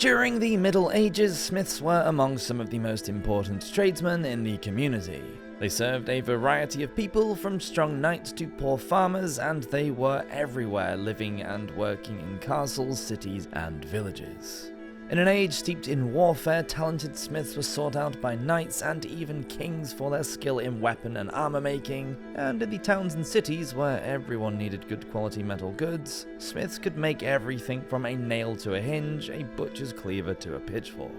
During the Middle Ages, smiths were among some of the most important tradesmen in the community. They served a variety of people, from strong knights to poor farmers, and they were everywhere, living and working in castles, cities, and villages. In an age steeped in warfare, talented smiths were sought out by knights and even kings for their skill in weapon and armor making, and in the towns and cities where everyone needed good quality metal goods, smiths could make everything from a nail to a hinge, a butcher's cleaver to a pitchfork.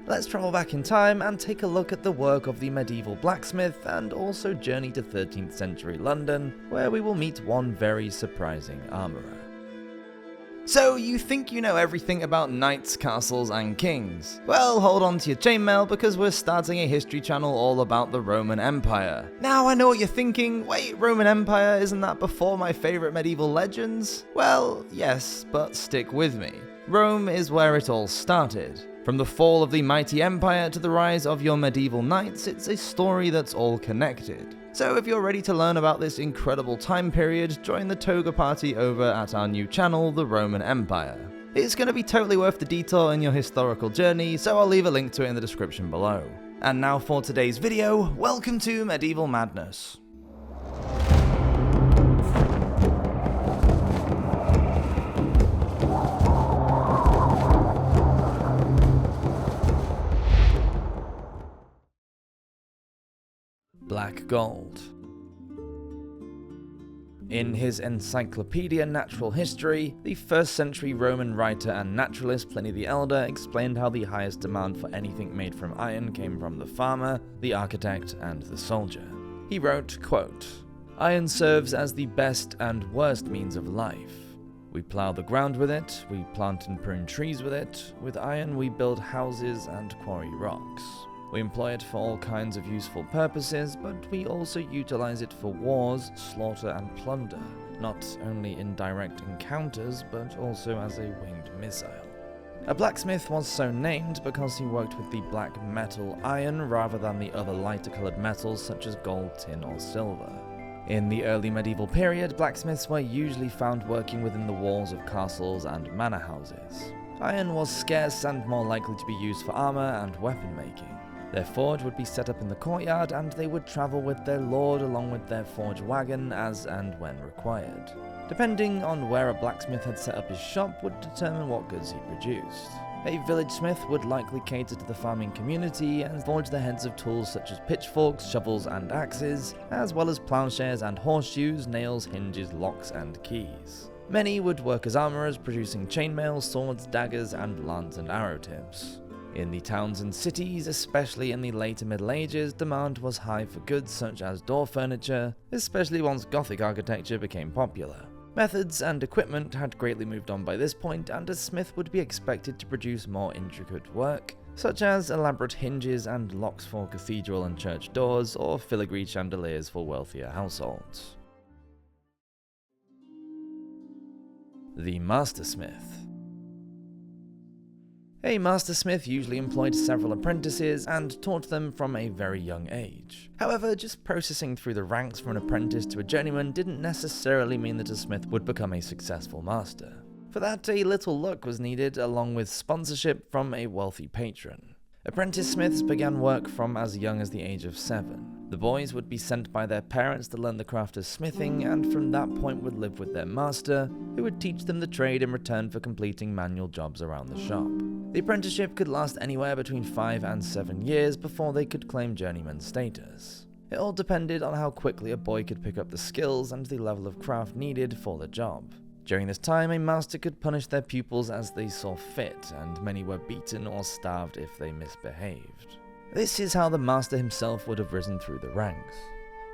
Let's travel back in time and take a look at the work of the medieval blacksmith, and also journey to 13th century London, where we will meet one very surprising armourer. So, you think you know everything about knights, castles, and kings? Well, hold on to your chainmail, because we're starting a history channel all about the Roman Empire. Now, I know what you're thinking, wait, Roman Empire, isn't that before my favourite medieval legends? Well, yes, but stick with me. Rome is where it all started. From the fall of the mighty empire to the rise of your medieval knights, it's a story that's all connected. So if you're ready to learn about this incredible time period, join the toga party over at our new channel, the Roman Empire. It's going to be totally worth the detour in your historical journey, so I'll leave a link to it in the description below. And now for today's video, welcome to Medieval Madness. Black gold. In his Encyclopedia Natural History, the 1st century Roman writer and naturalist Pliny the Elder explained how the highest demand for anything made from iron came from the farmer, the architect, and the soldier. He wrote, quote, "Iron serves as the best and worst means of life. We plough the ground with it, we plant and prune trees with it, with iron we build houses and quarry rocks. We employ it for all kinds of useful purposes, but we also utilize it for wars, slaughter, and plunder, not only in direct encounters, but also as a winged missile." A blacksmith was so named because he worked with the black metal iron rather than the other lighter coloured metals such as gold, tin, or silver. In the early medieval period, blacksmiths were usually found working within the walls of castles and manor houses. Iron was scarce and more likely to be used for armour and weapon making. Their forge would be set up in the courtyard, and they would travel with their lord along with their forge wagon as and when required. Depending on where a blacksmith had set up his shop would determine what goods he produced. A village smith would likely cater to the farming community and forge the heads of tools such as pitchforks, shovels, and axes, as well as plowshares and horseshoes, nails, hinges, locks, and keys. Many would work as armourers, producing chainmail, swords, daggers, and lance and arrow tips. In the towns and cities, especially in the later Middle Ages, demand was high for goods such as door furniture, especially once Gothic architecture became popular. Methods and equipment had greatly moved on by this point, and a smith would be expected to produce more intricate work, such as elaborate hinges and locks for cathedral and church doors, or filigree chandeliers for wealthier households. The mastersmith. A mastersmith usually employed several apprentices and taught them from a very young age. However, just processing through the ranks from an apprentice to a journeyman didn't necessarily mean that a smith would become a successful master. For that, a little luck was needed, along with sponsorship from a wealthy patron. Apprentice smiths began work from as young as the age of 7. The boys would be sent by their parents to learn the craft of smithing, and from that point would live with their master, who would teach them the trade in return for completing manual jobs around the shop. The apprenticeship could last anywhere between 5 and 7 years before they could claim journeyman status. It all depended on how quickly a boy could pick up the skills and the level of craft needed for the job. During this time, a master could punish their pupils as they saw fit, and many were beaten or starved if they misbehaved. This is how the master himself would have risen through the ranks.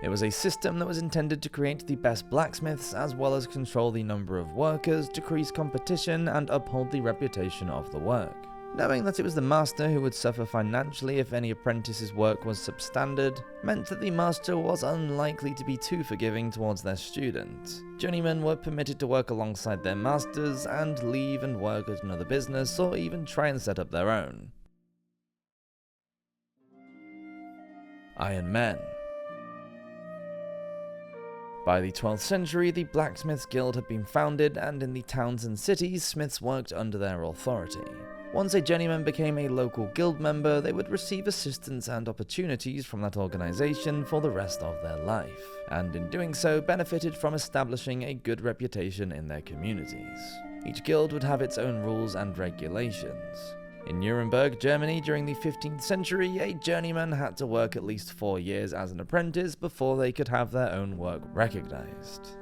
It was a system that was intended to create the best blacksmiths, as well as control the number of workers, decrease competition, and uphold the reputation of the work. Knowing that it was the master who would suffer financially if any apprentice's work was substandard, meant that the master was unlikely to be too forgiving towards their student. Journeymen were permitted to work alongside their masters and leave and work at another business, or even try and set up their own. Iron Men. By the 12th century, the Blacksmiths' Guild had been founded, and in the towns and cities, smiths worked under their authority. Once a journeyman became a local guild member, they would receive assistance and opportunities from that organization for the rest of their life, and in doing so benefited from establishing a good reputation in their communities. Each guild would have its own rules and regulations. In Nuremberg, Germany, during the 15th century, a journeyman had to work at least 4 years as an apprentice before they could have their own work recognized.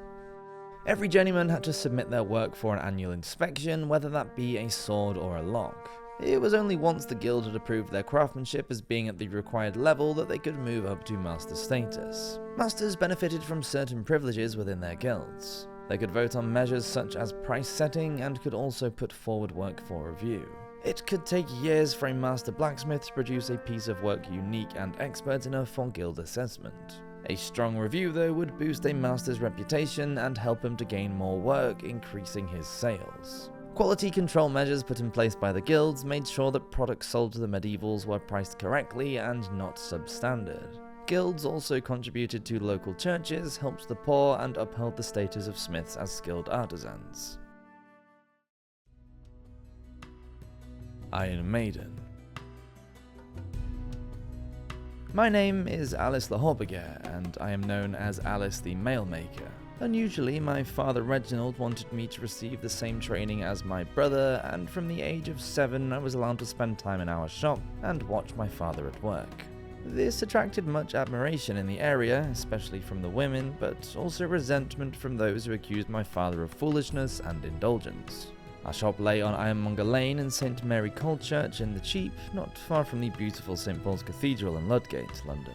Every journeyman had to submit their work for an annual inspection, whether that be a sword or a lock. It was only once the guild had approved their craftsmanship as being at the required level that they could move up to master status. Masters benefited from certain privileges within their guilds. They could vote on measures such as price setting and could also put forward work for review. It could take years for a master blacksmith to produce a piece of work unique and expert enough for guild assessment. A strong review, though, would boost a master's reputation and help him to gain more work, increasing his sales. Quality control measures put in place by the guilds made sure that products sold to the medievals were priced correctly and not substandard. Guilds also contributed to local churches, helped the poor, and upheld the status of smiths as skilled artisans. Iron Maiden. My name is Alice Lahorbeger, and I am known as Alice the Mail Maker. Unusually, my father Reginald wanted me to receive the same training as my brother, and from the age of 7 I was allowed to spend time in our shop and watch my father at work. This attracted much admiration in the area, especially from the women, but also resentment from those who accused my father of foolishness and indulgence. Our shop lay on Ironmonger Lane in St Mary Colechurch in the Cheap, not far from the beautiful St Paul's Cathedral in Ludgate, London.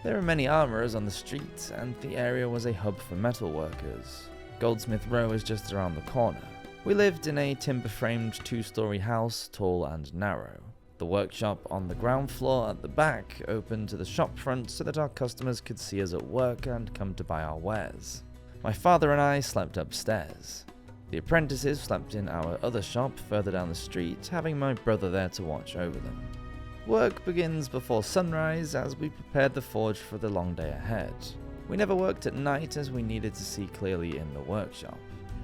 There were many armourers on the street, and the area was a hub for metal workers. Goldsmith Row is just around the corner. We lived in a timber-framed 2-storey house, tall and narrow. The workshop on the ground floor at the back opened to the shop front so that our customers could see us at work and come to buy our wares. My father and I slept upstairs. The apprentices slept in our other shop further down the street, having my brother there to watch over them. Work begins before sunrise as we prepared the forge for the long day ahead. We never worked at night as we needed to see clearly in the workshop.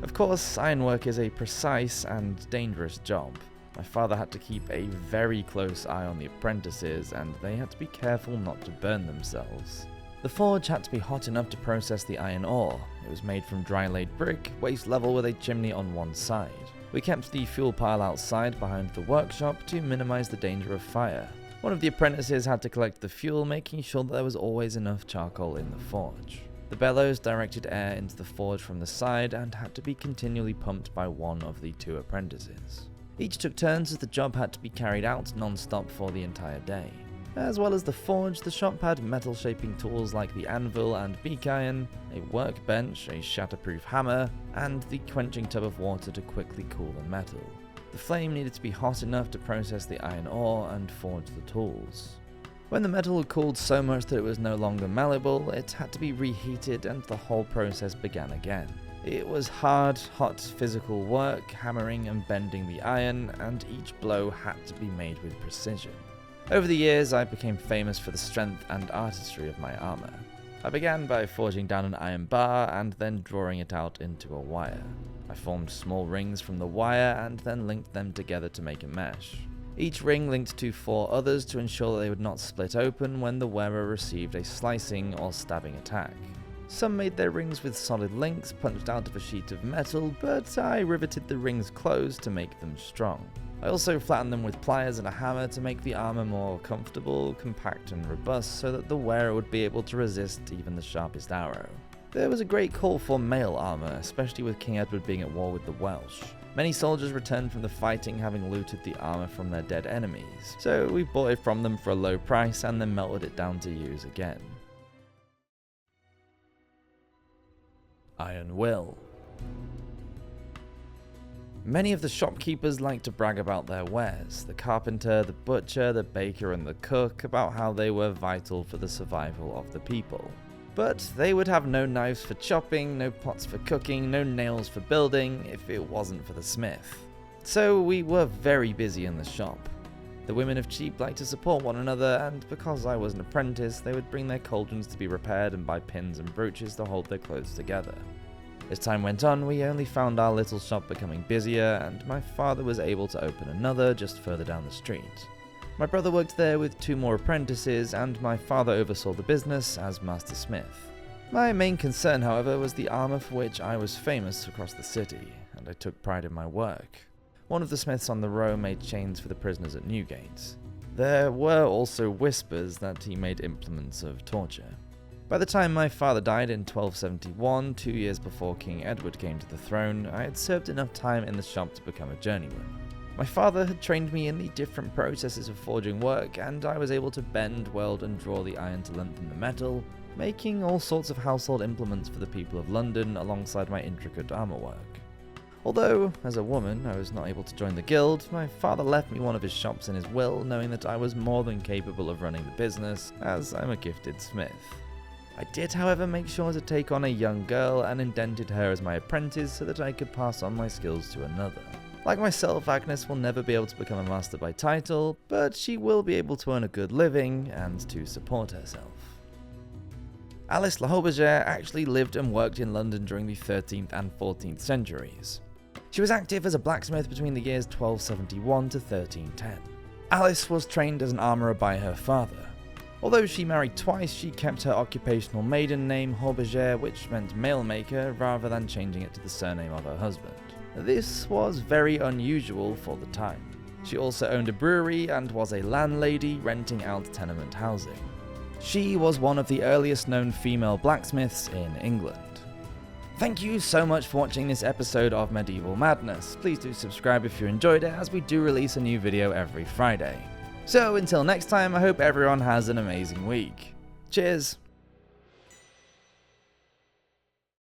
Of course, ironwork is a precise and dangerous job. My father had to keep a very close eye on the apprentices, and they had to be careful not to burn themselves. The forge had to be hot enough to process the iron ore. It was made from dry-laid brick, waist level with a chimney on one side. We kept the fuel pile outside behind the workshop to minimize the danger of fire. One of the apprentices had to collect the fuel, making sure that there was always enough charcoal in the forge. The bellows directed air into the forge from the side and had to be continually pumped by one of the 2 apprentices. Each took turns as the job had to be carried out non-stop for the entire day. As well as the forge, the shop had metal-shaping tools like the anvil and beak iron, a workbench, a shatterproof hammer, and the quenching tub of water to quickly cool the metal. The flame needed to be hot enough to process the iron ore and forge the tools. When the metal had cooled so much that it was no longer malleable, it had to be reheated and the whole process began again. It was hard, hot physical work, hammering and bending the iron, and each blow had to be made with precision. Over the years, I became famous for the strength and artistry of my armor. I began by forging down an iron bar and then drawing it out into a wire. I formed small rings from the wire and then linked them together to make a mesh. Each ring linked to 4 others to ensure that they would not split open when the wearer received a slicing or stabbing attack. Some made their rings with solid links punched out of a sheet of metal, but I riveted the rings closed to make them strong. I also flattened them with pliers and a hammer to make the armor more comfortable, compact and robust so that the wearer would be able to resist even the sharpest arrow. There was a great call for mail armor, especially with King Edward being at war with the Welsh. Many soldiers returned from the fighting having looted the armor from their dead enemies, so we bought it from them for a low price and then melted it down to use again. Iron Will. Many of the shopkeepers liked to brag about their wares, the carpenter, the butcher, the baker and the cook, about how they were vital for the survival of the people. But they would have no knives for chopping, no pots for cooking, no nails for building, if it wasn't for the smith. So we were very busy in the shop. The women of Cheap liked to support one another, and because I was an apprentice, they would bring their cauldrons to be repaired and buy pins and brooches to hold their clothes together. As time went on, we only found our little shop becoming busier, and my father was able to open another just further down the street. My brother worked there with 2 more apprentices, and my father oversaw the business as master smith. My main concern, however, was the armour for which I was famous across the city, and I took pride in my work. One of the smiths on the row made chains for the prisoners at Newgate. There were also whispers that he made implements of torture. By the time my father died in 1271, 2 years before King Edward came to the throne, I had served enough time in the shop to become a journeyman. My father had trained me in the different processes of forging work, and I was able to bend, weld, and draw the iron to lengthen the metal, making all sorts of household implements for the people of London alongside my intricate armour work. Although, as a woman, I was not able to join the guild, my father left me one of his shops in his will, knowing that I was more than capable of running the business, as I'm a gifted smith. I did, however, make sure to take on a young girl and indented her as my apprentice so that I could pass on my skills to another. Like myself, Agnes will never be able to become a master by title, but she will be able to earn a good living and to support herself. Alice La Haubergère actually lived and worked in London during the 13th and 14th centuries. She was active as a blacksmith between the years 1271 to 1310. Alice was trained as an armourer by her father. Although she married twice, she kept her occupational maiden name Haubergère, which meant mail maker, rather than changing it to the surname of her husband. This was very unusual for the time. She also owned a brewery and was a landlady renting out tenement housing. She was one of the earliest known female blacksmiths in England. Thank you so much for watching this episode of Medieval Madness. Please do subscribe if you enjoyed it, as we do release a new video every Friday. So until next time, I hope everyone has an amazing week. Cheers!